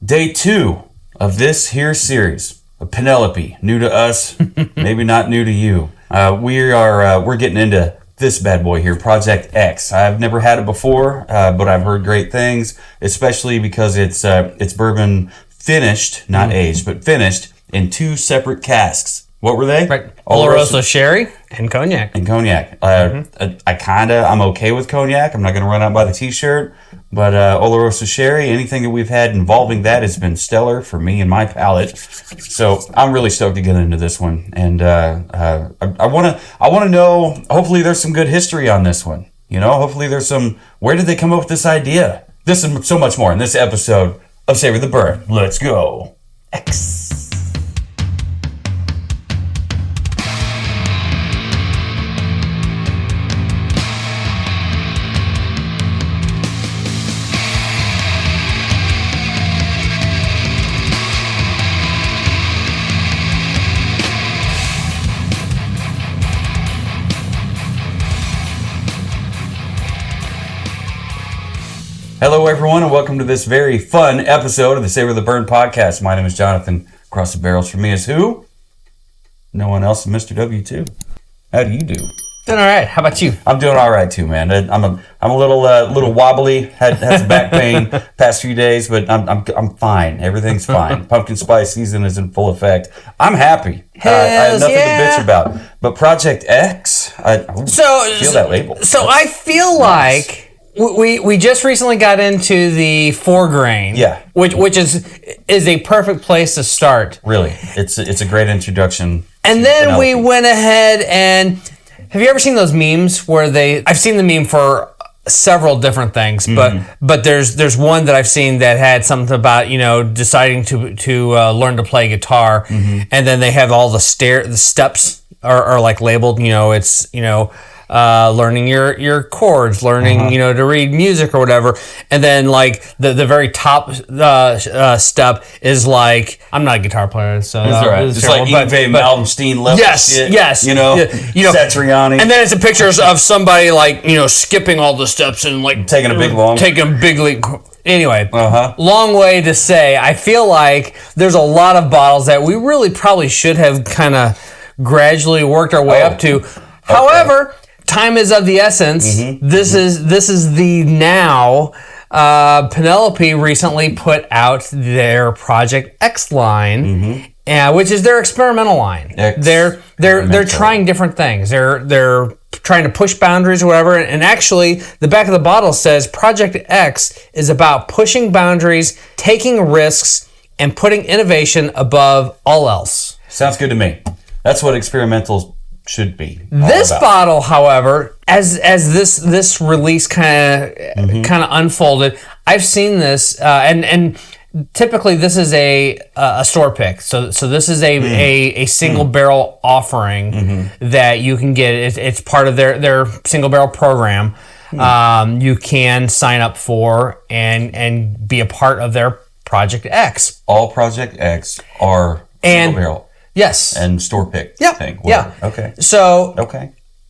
Day 2 of this here series of Penelope. New to us, maybe not new to you. We're getting into this bad boy here, Project X. I've never had it before, but I've heard great things, especially because it's bourbon finished, not aged, but finished in 2 separate casks. What were they? Right. Oloroso Sherry and Cognac. I'm okay with Cognac. I'm not going to run out by the t-shirt. But Oloroso Sherry, anything that we've had involving that has been stellar for me and my palate. So I'm really stoked to get into this one. And I want to know, hopefully there's some good history on this one. You know, hopefully there's some, where did they come up with this idea? This and so much more in this episode of Savor the Bourbon. Let's go. X. Hello, everyone, and welcome to this very fun episode of the Savor the Bourbon podcast. My name is Jonathan. Across the barrels from me is who? No one else than Mr. W2. How do you do? Doing all right. How about you? I'm doing all right too, man. I'm a little wobbly. Had some back pain past few days, but I'm fine. Everything's fine. Pumpkin spice season is in full effect. I'm happy. I have nothing to bitch about. But Project X, I feel that label. So I feel like we just recently got into the 4 grain. Yeah. Which is a perfect place to start. Really, it's a great introduction. And then Penelope. We went ahead and have you ever seen those memes where I've seen the meme for several different things, but there's one that I've seen that had something about, you know, deciding to learn to play guitar, and then they have all the steps are like labeled, you know, it's, you know, learning your chords, learning, you know, to read music or whatever. And then like the very top step is like, I'm not a guitar player, so it's like Yngwie Malmsteen level shit. Yes. You know, Satriani. And then it's a picture of somebody like, you know, skipping all the steps and like taking a big leap. Anyway, long way to say, I feel like there's a lot of bottles that we really probably should have kind of gradually worked our way up to. However, time is of the essence. This is the now. Penelope recently put out their Project X line, which is their experimental line. They're trying different things. They're trying to push boundaries or whatever. And actually, the back of the bottle says Project X is about pushing boundaries, taking risks, and putting innovation above all else. Sounds good to me. That's what experimental should be. This bottle, however, as this release kind of unfolded, I've seen this, and typically this is a store pick. So this is a single barrel offering that you can get. It's part of their single barrel program. You can sign up for and be a part of their Project X. All Project X are single barrel. Yes. And store pick thing. Yeah. Okay. So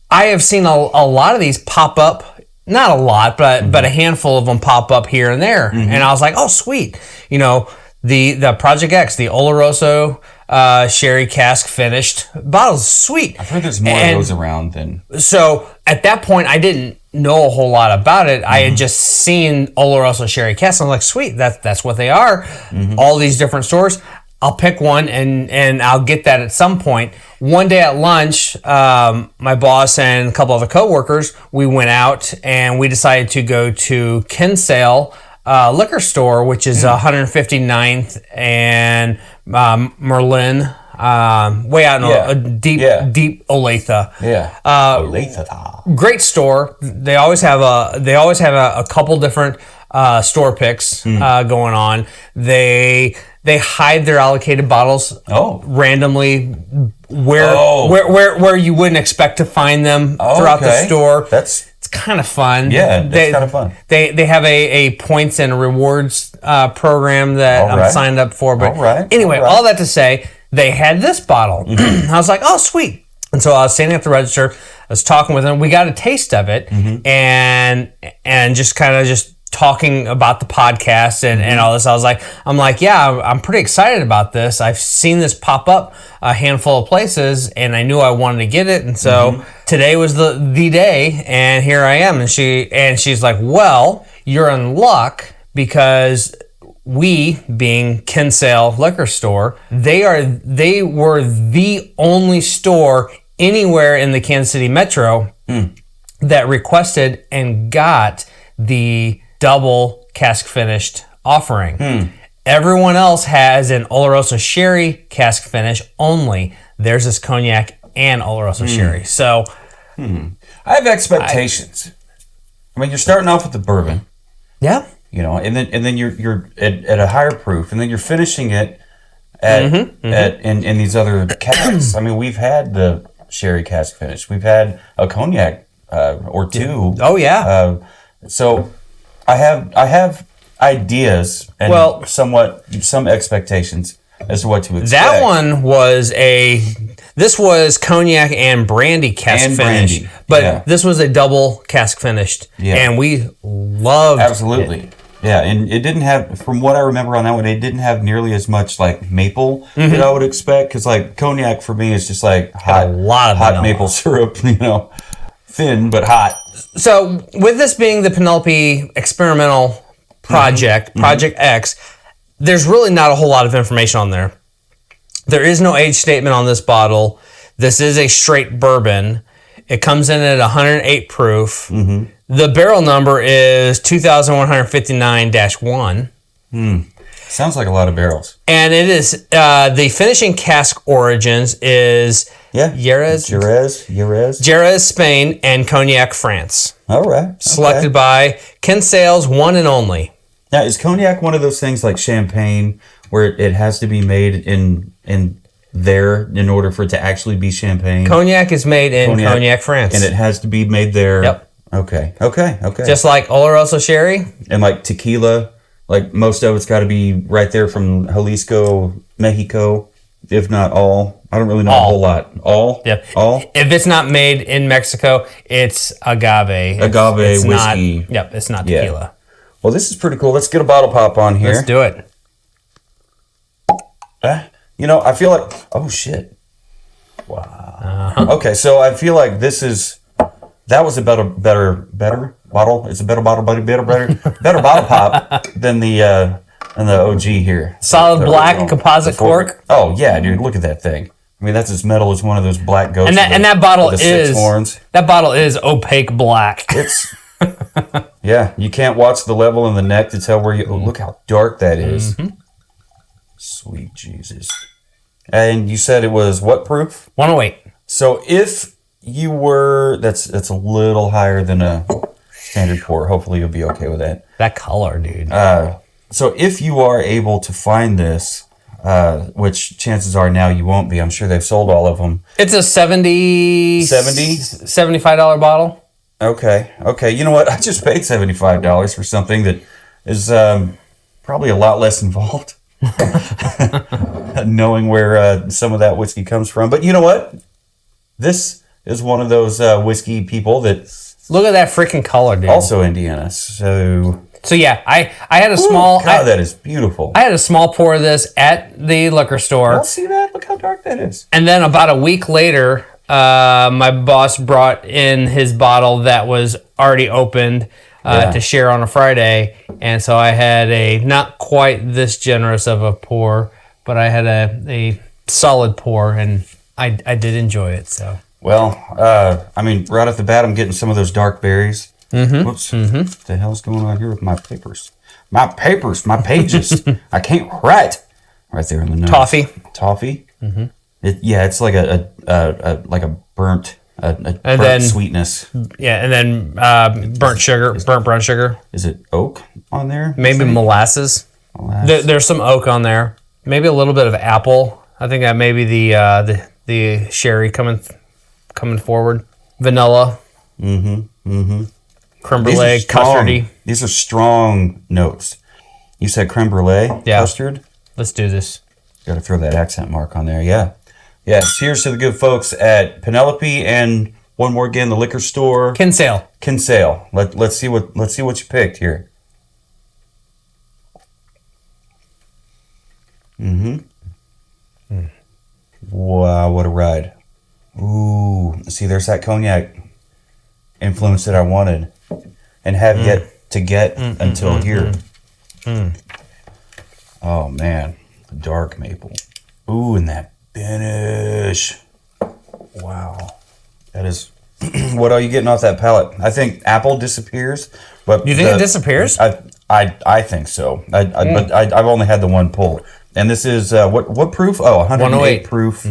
I have seen a lot of these pop up. Not a lot, but a handful of them pop up here and there. And I was like, oh, sweet. You know, the Project X, the Oloroso Sherry cask finished bottles, sweet. I've heard there's more of those around than. So at that point, I didn't know a whole lot about it. I had just seen Oloroso Sherry cask. I'm like, sweet, that's what they are. All these different stores. I'll pick one and I'll get that at some point. One day at lunch, my boss and a couple other coworkers, we went out and we decided to go to Kinsale Liquor Store, which is 159th and Merlin, way out in deep Olathe. Yeah, Olathe. Great store. They always have a couple different store picks going on. They hide their allocated bottles randomly where you wouldn't expect to find them throughout the store. It's kind of fun. Yeah, that's kind of fun. They have a points and rewards program that I'm signed up for. But anyway, all that to say, they had this bottle. I was like, oh, sweet. And so I was standing at the register. I was talking with them. We got a taste of it, and just kind of talking about the podcast and all this, I'm like, yeah, I'm pretty excited about this. I've seen this pop up a handful of places, and I knew I wanted to get it, and so today was the day, and here I am. And she's like, well, you're in luck because we, being Kinsale Liquor Store, they were the only store anywhere in the Kansas City Metro that requested and got the double cask finished offering. Everyone else has an Oloroso Sherry cask finish only. Theirs is cognac and Oloroso Sherry. So I have expectations. I mean, you're starting off with the bourbon. Yeah. You know, and then you're at a higher proof, and then you're finishing it in these other casks. I mean, we've had the sherry cask finish. We've had a cognac or two. Oh yeah. So I have ideas and some expectations as to what to expect. That one was this was cognac and brandy cask finish, but this was a double cask finished, and we loved absolutely. it. Yeah, and it didn't have, from what I remember on that one, it didn't have nearly as much like maple that I would expect, because like cognac for me is just like hot maple syrup, you know, thin but hot. So with this being the Penelope experimental project, Project X, there's really not a whole lot of information on there. There is no age statement on this bottle. This is a straight bourbon. It comes in at 108 proof. The barrel number is 2159-1. Sounds like a lot of barrels. And it is, the finishing cask origins is Jerez, Spain, and Cognac, France. All right. Selected by Kinsale's one and only. Now, is cognac one of those things like champagne where it has to be made in there in order for it to actually be champagne? Cognac is made in Cognac, France. And it has to be made there? Yep. Okay. Just like Oloroso Sherry? And like tequila, like most of it's got to be right there from Jalisco, Mexico, if not all. I don't really know a whole lot. All? Yep. All? If it's not made in Mexico, it's agave. Agave whiskey. It's not tequila. Yeah. Well, this is pretty cool. Let's get a bottle pop on here. Let's do it. You know, I feel like... Oh, shit. Wow. Okay, so I feel like this is... That was a better bottle. It's a better bottle, better bottle pop than the OG here. Solid black composite cork. Oh yeah, dude, look at that thing. I mean, that's as metal as one of those black ghosts. And that bottle is six horns. That bottle is opaque black. It's yeah, you can't watch the level in the neck to tell where you. Oh, look how dark that is. Sweet Jesus. And you said it was what proof? 108. So if you were, that's a little higher than a standard pour. Hopefully you'll be okay with that. That color, dude. So if you are able to find this, which chances are now you won't be, I'm sure they've sold all of them. It's a $75 bottle. Okay. You know what? I just paid $75 for something that is probably a lot less involved. Knowing where some of that whiskey comes from. But you know what? This is one of those whiskey people that... Look at that freaking color, dude. Also Indiana. So yeah, I had a small... God, that is beautiful. I had a small pour of this at the liquor store. I'll see that. Look how dark that is. And then about a week later, my boss brought in his bottle that was already opened to share on a Friday. And so I had a not quite this generous of a pour, but I had a solid pour, and I did enjoy it, so... Well, I mean, right off the bat, I'm getting some of those dark berries. Whoops. What the hell's going on here with my papers? My pages. I can't write. Right there in the nose. Toffee. It's like a burnt sweetness. Yeah, and then burnt brown sugar. Is it oak on there? Maybe molasses. There's some oak on there. Maybe a little bit of apple. I think that may be the sherry coming forward. Vanilla. Creme brulee, custardy. These are strong notes. You said creme brulee, custard? Let's do this. Got to throw that accent mark on there, yeah. Yeah, cheers to the good folks at Penelope and one more again, the liquor store. Kinsale. Let's see what you picked here. Wow, what a ride. Ooh, see, there's that cognac influence that I wanted and have yet to get until here. Oh, man. Dark maple. Ooh, and that finish. Wow. That is... What are you getting off that palate? I think apple disappears, but... You think it disappears? I think so. But I've only had the one pull. And this is, what proof? Oh, 108 proof.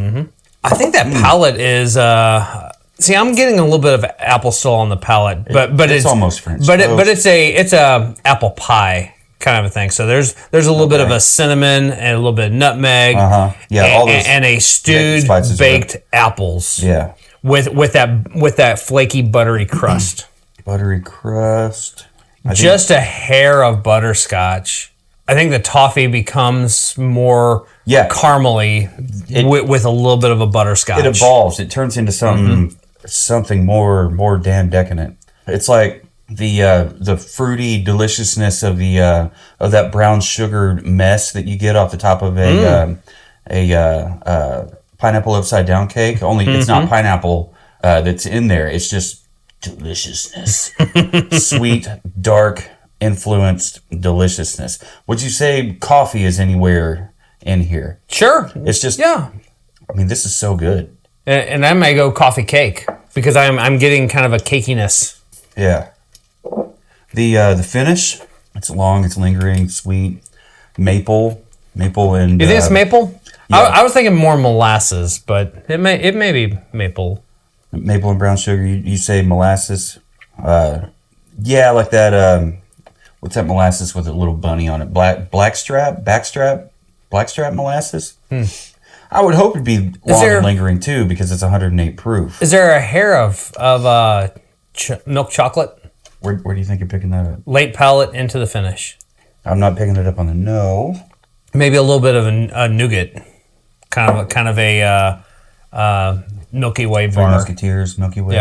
I think that palate is... see, I'm getting a little bit of apple still on the palate, but it's almost French but toast. it's a apple pie kind of a thing. So there's a little bit of a cinnamon and a little bit of nutmeg, Yeah, all those and a stewed spices baked apples. Yeah, with that flaky buttery crust. buttery crust. Just a hair of butterscotch. I think the toffee becomes more caramely with a little bit of a butterscotch. It evolves. It turns into something more damn decadent. It's like the fruity deliciousness of that brown sugared mess that you get off the top of a pineapple upside down cake. Only it's not pineapple that's in there. It's just deliciousness. Sweet, dark, influenced deliciousness. Would you say coffee is anywhere in here? Sure. It's just I mean, this is so good. And I may go coffee cake because I'm getting kind of a cakiness. Yeah. The finish, it's long, it's lingering, sweet, maple, and you think it's maple? Yeah. I was thinking more molasses, but it may be maple. Maple and brown sugar. You say molasses? Yeah, like that. What's that molasses with a little bunny on it? Blackstrap molasses. I would hope it'd be long and lingering too because it's 108 proof. Is there a hair of milk chocolate? Where do you think you're picking that up? Late palate into the finish. I'm not picking it up on the no. Maybe a little bit of a nougat, kind of a Milky Way bar. Three Musketeers, Milky Way.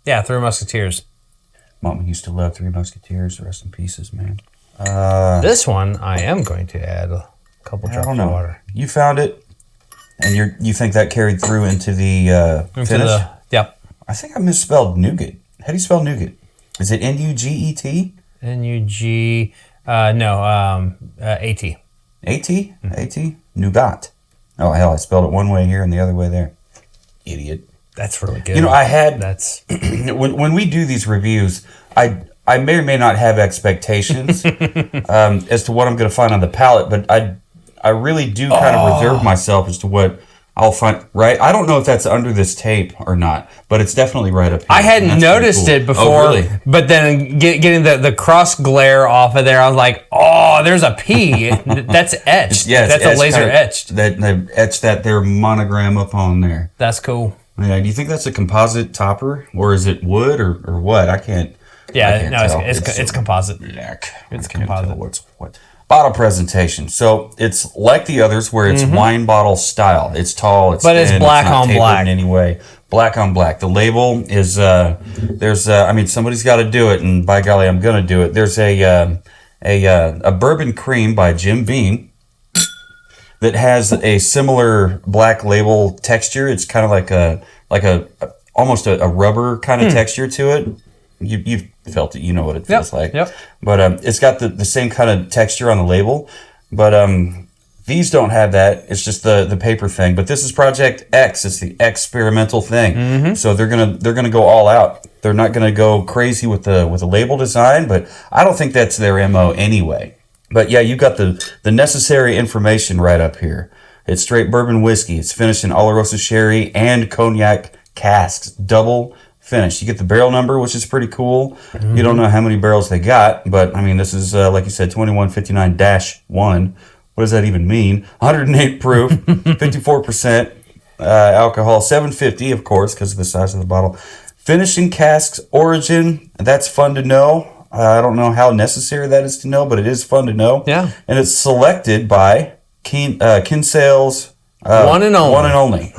Yeah, Three Musketeers. Mom used to love Three Musketeers. Rest in pieces, man. This one, I am going to add a couple drops of water. You found it, and you think that carried through into the finish? Yep. I think I misspelled nougat. How do you spell nougat? Is it N-U-G-E-T? N-U-G... no, A-T. A-T? A-T? Nougat. Oh, hell, I spelled it one way here and the other way there. Idiot. That's really good. You know, I had... That's... when we do these reviews, I may or may not have expectations as to what I'm going to find on the palate, but I really do kind of reserve myself as to what I'll find. Right? I don't know if that's under this tape or not, but it's definitely right up here. I hadn't noticed it before, really? But then getting the cross glare off of there, I was like, oh, there's a P. That's etched. Yeah, that's a laser etched. That they've etched their monogram up on there. That's cool. Yeah, do you think that's a composite topper, or is it wood, or what? I can't. Yeah, tell. it's composite. It's composite. What's what? Bottle presentation. So it's like the others, where it's wine bottle style. It's tall. It's but thin, it's black not on black in any way. Black on black. The label is there's. I mean, somebody's got to do it, and by golly, I'm gonna do it. There's a bourbon cream by Jim Beam that has a similar black label texture. It's kind of like a almost a rubber kind of texture to it. You've felt it. You know what it feels like. Yep. But it's got the same kind of texture on the label. But these don't have that. It's just the paper thing. But this is Project X. It's the experimental thing. So they're gonna go all out. They're not gonna go crazy with the label design. But I don't think that's their MO anyway. But yeah, you got the necessary information right up here. It's straight bourbon whiskey. It's finished in Oloroso Sherry and Cognac casks. Double finish. You get the barrel number, which is pretty cool. You don't know how many barrels they got, but I mean, this is, like you said, 2159-1. What does that even mean? 108 proof, 54% alcohol, 750, of course, because of the size of the bottle. Finishing casks origin, that's fun to know. I don't know how necessary that is to know, but it is fun to know. Yeah. And it's selected by Kinsale's One and only. One and only.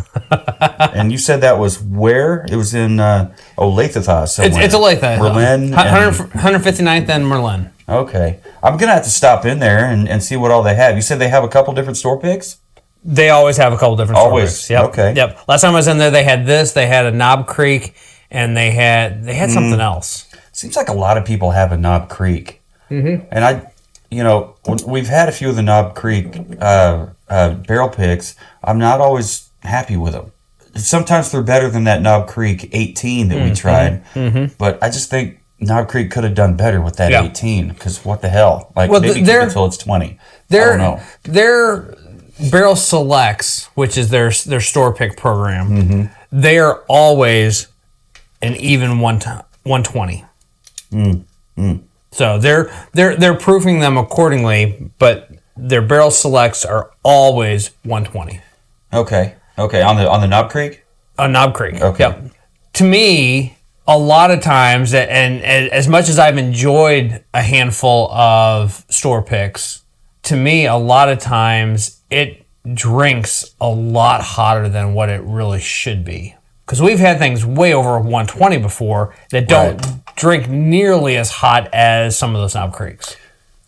And you said that was where? It was in Olathe somewhere. It's Olathe. Merlin. 159th and Merlin. Okay. I'm going to have to stop in there and see what all they have. You said they have a couple different store picks? They always have a couple different store Always. picks. Yep. Okay. Yep. Last time I was in there, they had this. They had a Knob Creek, and they had something else. Seems like a lot of people have a Knob Creek. Mm-hmm. And we've had a few of the Knob Creek barrel picks. I'm not always happy with them. Sometimes they're better than that Knob Creek 18 that we tried. Mm-hmm. But I just think Knob Creek could have done better with that 18. Because what the hell? Maybe keep it until it's 20. I don't know. Their Barrel Selects, which is their store pick program, they are always an even 120. So they're proofing them accordingly, but their Barrel Selects are always 120. Okay. On the Knob Creek? On Knob Creek. Okay. Yep. To me, a lot of times, and as much as I've enjoyed a handful of store picks, to me, a lot of times it drinks a lot hotter than what it really should be. Because we've had things way over 120 before that don't drink nearly as hot as some of those Knob Creeks,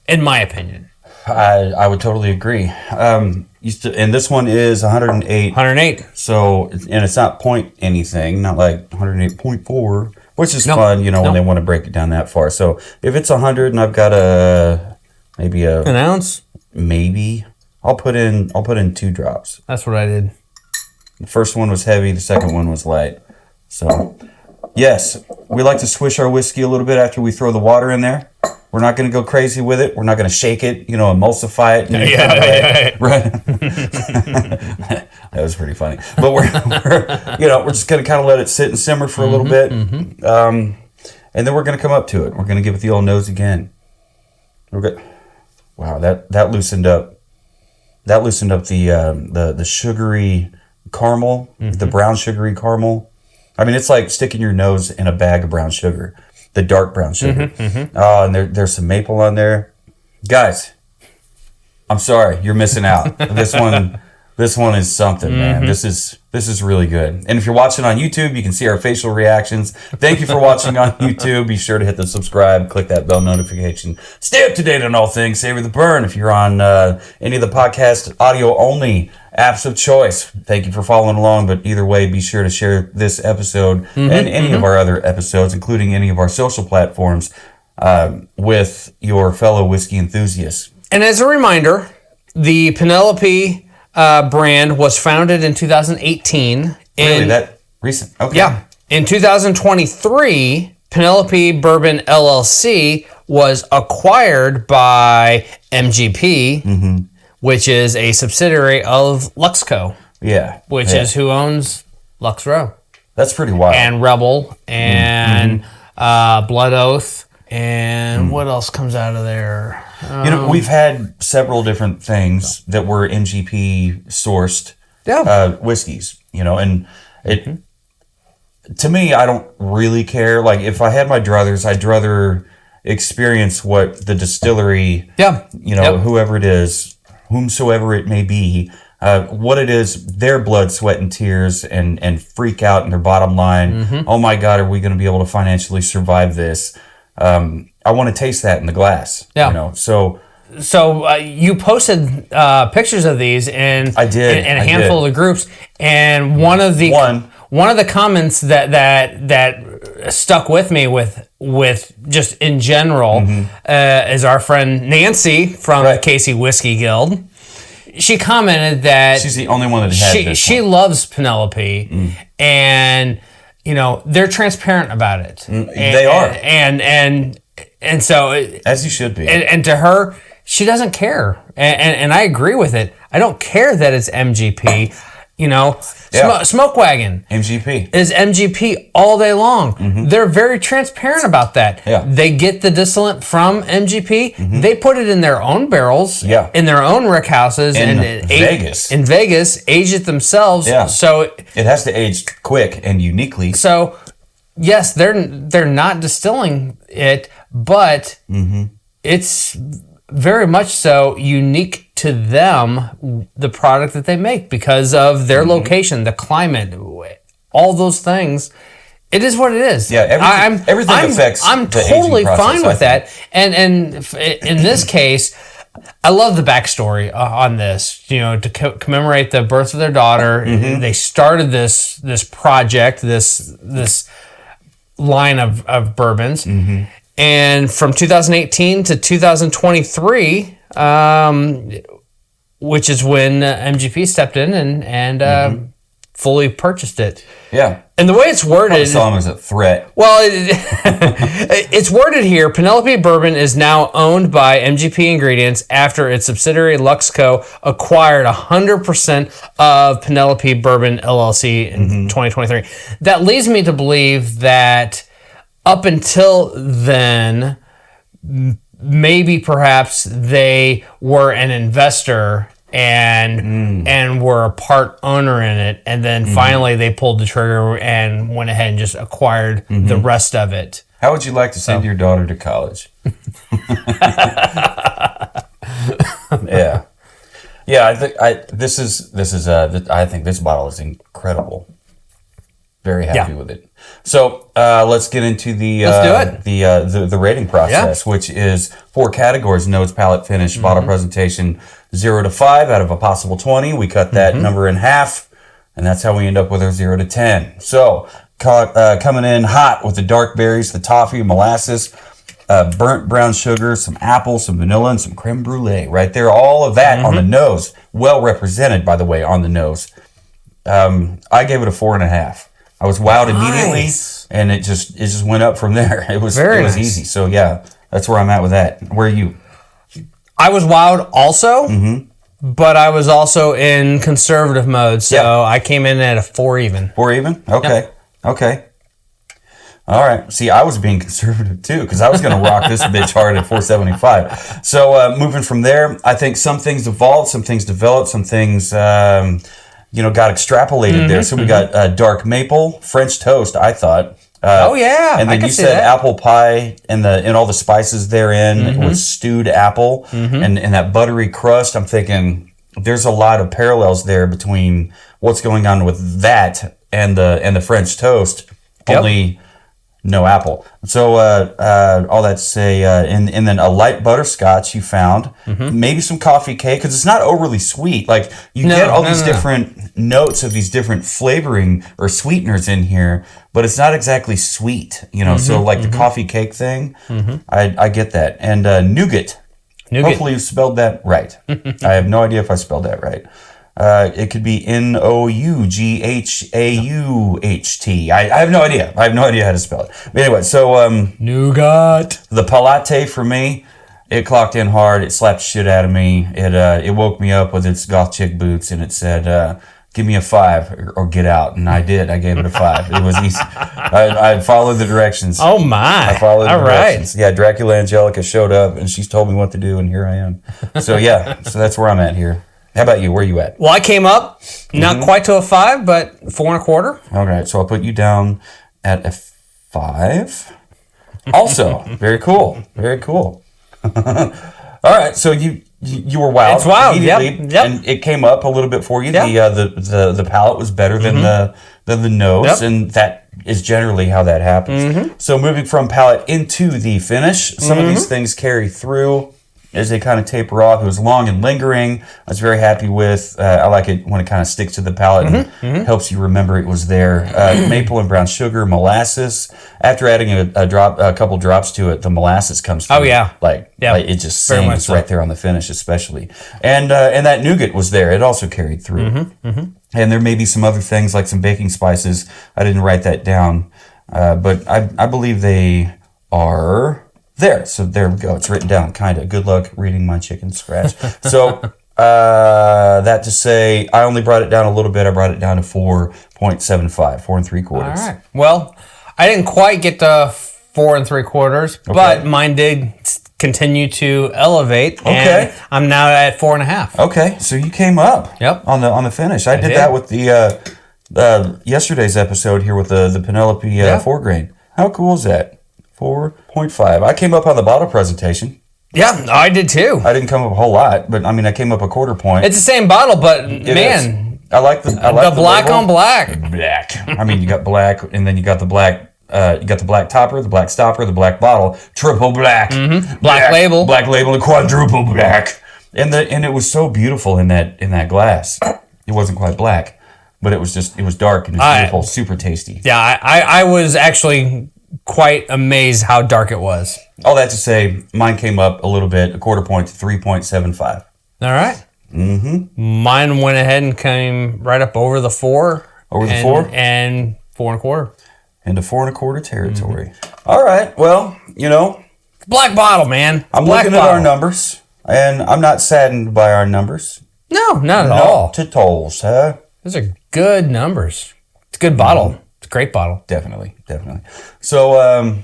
in my opinion. I would totally agree. And this one is 108. 108. So, and it's not point anything, not like 108.4, which is fun, when they want to break it down that far. So, if it's 100 and I've got an ounce, maybe I'll put in 2 drops. That's what I did. The first one was heavy, the second one was light. So, yes, we like to swish our whiskey a little bit after we throw the water in there. We're not going to go crazy with it. We're not going to shake it, emulsify it. Right. That was pretty funny. But we're just going to kind of let it sit and simmer for a little bit. And then we're going to come up to it. We're going to give it the old nose again. Wow, that loosened up. That loosened up the sugary caramel, the brown sugary caramel. I mean, it's like sticking your nose in a bag of brown sugar, the dark brown sugar. Oh, and there's some maple on there. Guys, I'm sorry, you're missing out. This one is something, man. This is really good. And if you're watching on YouTube, you can see our facial reactions. Thank you for watching on YouTube. Be sure to hit the subscribe, click that bell notification. Stay up to date on all things Savor the Burn. If you're on any of the podcast audio only apps of choice, thank you for following along. But either way, be sure to share this episode and any of our other episodes, including any of our social platforms, with your fellow whiskey enthusiasts. And as a reminder, the Penelope brand was founded in 2018. Really, that recent? Okay. Yeah. In 2023, Penelope Bourbon LLC was acquired by MGP, which is a subsidiary of Luxco. Yeah. Which is who owns Lux Row. That's pretty wild. And Rebel and Blood Oath. And what else comes out of there? We've had several different things that were MGP sourced whiskeys, and it, to me, I don't really care. Like, if I had my druthers, I'd rather experience what the distillery, whoever it is, whomsoever it may be, what it is, their blood, sweat, and tears, and freak out in their bottom line. Oh my God, are we going to be able to financially survive this? I want to taste that in the glass. Yeah. So you posted pictures of these in I did in a handful of the groups, and one of the comments that stuck with me with just in general is our friend Nancy from the Casey Whiskey Guild. She commented that she's the only one that had this. She loves Penelope, and they're transparent about it. They are, and so as you should be. And to her, she doesn't care, and I agree with it. I don't care that it's MGP. Smoke Wagon MGP is MGP all day long. They're very transparent about that. They get the distillate from MGP. They put it in their own barrels, in their own rickhouses, in Vegas, age it themselves. So it has to age quick and uniquely. So yes, they're not distilling it, but it's very much so unique to them the product that they make because of their location, the climate, all those things. It is what it is. Yeah, everything affects. I'm the totally aging process, fine with that. And in this case, I love the backstory on this. To commemorate the birth of their daughter, they started this project, this line of bourbons, and from 2018 to 2023, which is when MGP stepped in and fully purchased it. Yeah. And the way it's worded... I saw him as a threat. Well, it's worded here, Penelope Bourbon is now owned by MGP Ingredients after its subsidiary Luxco acquired 100% of Penelope Bourbon LLC in 2023. That leads me to believe that up until then, maybe perhaps they were an investor and were a part owner in it, and then finally they pulled the trigger and went ahead and just acquired the rest of it. How would you like to send your daughter to college? Yeah. I think this bottle is incredible. Very happy with it. So let's get into the rating process, which is 4 categories: notes, palate, finish, bottle presentation, 0 to 5 out of a possible 20. We cut that number in half, and that's how we end up with our 0 to 10. So coming in hot with the dark berries, the toffee, molasses, burnt brown sugar, some apple, some vanilla, and some creme brulee. Right there, all of that on the nose, well represented, by the way, on the nose. I gave it a 4.5. I was wowed immediately, and it just went up from there. It was nice. Easy. So yeah, that's where I'm at with that. Where are you? I was wowed also, but I was also in conservative mode, so I came in at a 4 even. 4 even? Okay. Okay. All right. See, I was being conservative too, because I was going to rock this bitch hard at 4.75. So moving from there, I think some things evolved, some things developed, some things got extrapolated there. So we got dark maple, French toast, I thought. And then you said apple pie and all the spices therein with stewed apple and that buttery crust. I'm thinking there's a lot of parallels there between what's going on with that and the French toast. Only no apple. So all that to say, and then a light butterscotch you found, maybe some coffee cake, because it's not overly sweet. Like you get all these different notes of these different flavoring or sweeteners in here, but it's not exactly sweet, so like the coffee cake thing, I get that. And nougat. Hopefully you spelled that right. I have no idea if I spelled that right. It could be Noughaut. I have no idea. I have no idea how to spell it. But anyway, so nougat. The palate for me, it clocked in hard. It slapped shit out of me. It woke me up with its goth chick boots, and it said, "Give me a 5 or get out." And I did. I gave it a 5. It was easy. I followed the directions. Oh my! I followed the directions. Yeah, Dracula Angelica showed up, and she's told me what to do, and here I am. So yeah, so that's where I'm at here. How about you? Where are you at? Well, I came up, not quite to a 5, but 4.25. Okay, so I'll put you down at a 5. Also, very cool. Very cool. All right, so you were wowed. It's wild. Yep. And it came up a little bit for you. Yep. The palate was better than the nose, and that is generally how that happens. So moving from palate into the finish, some of these things carry through as they kind of taper off. It was long and lingering. I was very happy with. I like it when it kind of sticks to the palate and helps you remember it was there. Maple and brown sugar, molasses. After adding a couple drops to it, the molasses comes through. Oh yeah, like it just sings right there on the finish, especially. And that nougat was there. It also carried through. And there may be some other things like some baking spices. I didn't write that down, but I believe they are there. So there we go. It's written down, kind of. Good luck reading my chicken scratch. So that to say, I only brought it down a little bit. I brought it down to 4.75, 4 3/4. All right. Well, I didn't quite get to 4 3/4, but mine did continue to elevate. Okay. And I'm now at 4.5. Okay. So you came up. Yep. On the finish. I did that with the yesterday's episode here with the Penelope 4 grain. How cool is that? 4.5. I came up on the bottle presentation. Yeah, I did too. I didn't come up a whole lot, but I mean, I came up a quarter point. It's the same bottle, but It man, is. I like the black label. on black. Black. I mean, you got black, and then you got the black. You got the black topper, the black stopper, the black bottle, triple black, Black label. and quadruple black, and it was so beautiful in that glass. It wasn't quite black, but it was dark and it was beautiful, super tasty. Yeah, I was actually quite amazed how dark it was. All that to say, mine came up a little bit, a quarter point to 3.75. All right. Mine went ahead and came right up over the 4. Over the 4? And 4 1/4. Into 4 1/4 territory. All right. Well, Black bottle, man. I'm Black looking at bottle. our numbers, and I'm not saddened by our numbers. No, not at Not all. to tolls, huh? Those are good numbers. It's a good bottle. It's a great bottle. Definitely. So,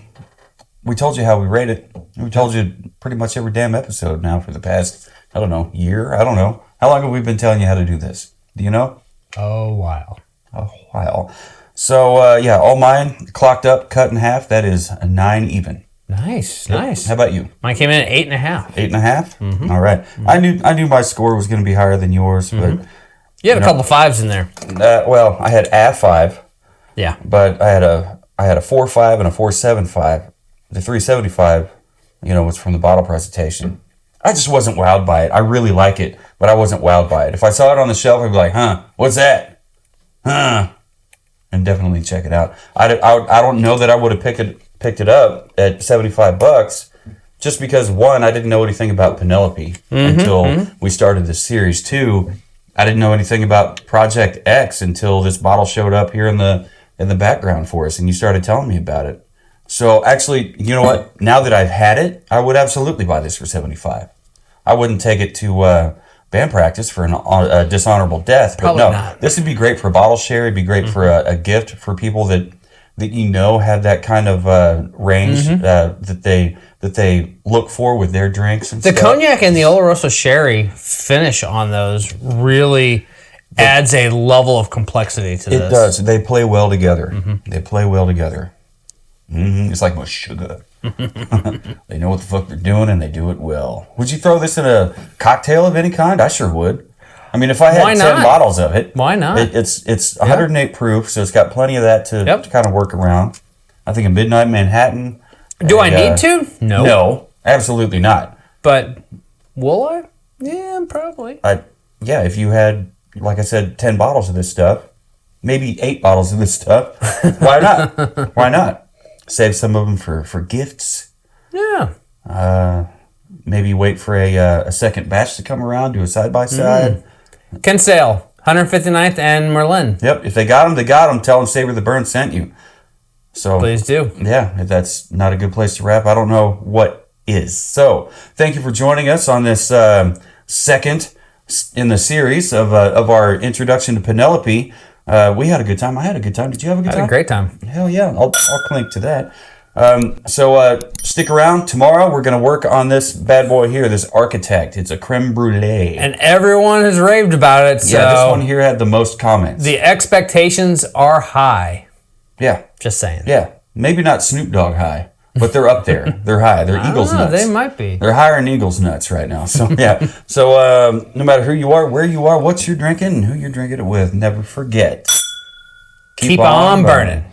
we told you how we rate it. We told you pretty much every damn episode now for the past, I don't know, year? I don't know. How long have we been telling you how to do this? Do you know? Oh, wow. A while. So, all mine clocked up, cut in half. That is a 9 even. Nice. Nice. How about you? Mine came in at 8.5. 8.5? All right. I knew my score was going to be higher than yours, but You had a couple 5s in there. I had a 5, Yeah. but I had a 4.5 and a 4.75. The 3.75, was from the bottle presentation. I just wasn't wowed by it. I really like it, but I wasn't wowed by it. If I saw it on the shelf, I'd be like, huh, what's that? Huh. And definitely check it out. I don't know that I would have picked it up at $75, just because, one, I didn't know anything about Penelope until we started this series. 2, I didn't know anything about Project X until this bottle showed up here in the background for us, and you started telling me about it. So actually, you know what? Now that I've had it, I would absolutely buy this for $75. I wouldn't take it to band practice for a dishonorable death. But Probably no, not. This would be great for a bottle share. It'd be great for a gift for people that have that kind of range that they look for with their drinks and The stuff. cognac and the Oloroso Sherry finish on those really adds a level of complexity to this. It does. They play well together. They play well together. It's like my sugar. They know what the fuck they're doing, and they do it well. Would you throw this in a cocktail of any kind? I sure would. I mean, if I had Why 10 not? bottles of it. Why not? It's 108 proof, so it's got plenty of that to kind of work around. I think a Midnight Manhattan. Do I need to? No. No, absolutely not. But will I? Yeah, probably. If you had, like I said, 10 bottles of this stuff, maybe 8 bottles of this stuff, why not? Why not? Save some of them for gifts. Yeah. Maybe wait for a second batch to come around, do a side-by-side. Kinsale, 159th and Merlin. Yep, if they got them, they got them. Tell them Savor the Burn sent you. So Please do. Yeah, if that's not a good place to wrap, I don't know what is. So thank you for joining us on this second in the series of our introduction to Penelope. We had a good time. I had a good time. Did you have a good time? Had a great time. Hell yeah. I'll clink to that. So stick around. Tomorrow we're going to work on this bad boy here, this Architect. It's a creme brulee. And everyone has raved about it. So Yeah, this one here had the most comments. the expectations are high. Yeah. Just saying. Yeah. Maybe not Snoop Dogg high, but they're up there. They're high. They're Eagles nuts. They might be. They're higher than Eagles nuts right now. So, yeah. So, no matter who you are, where you are, what you're drinking, and who you're drinking it with, never forget. Keep on burning.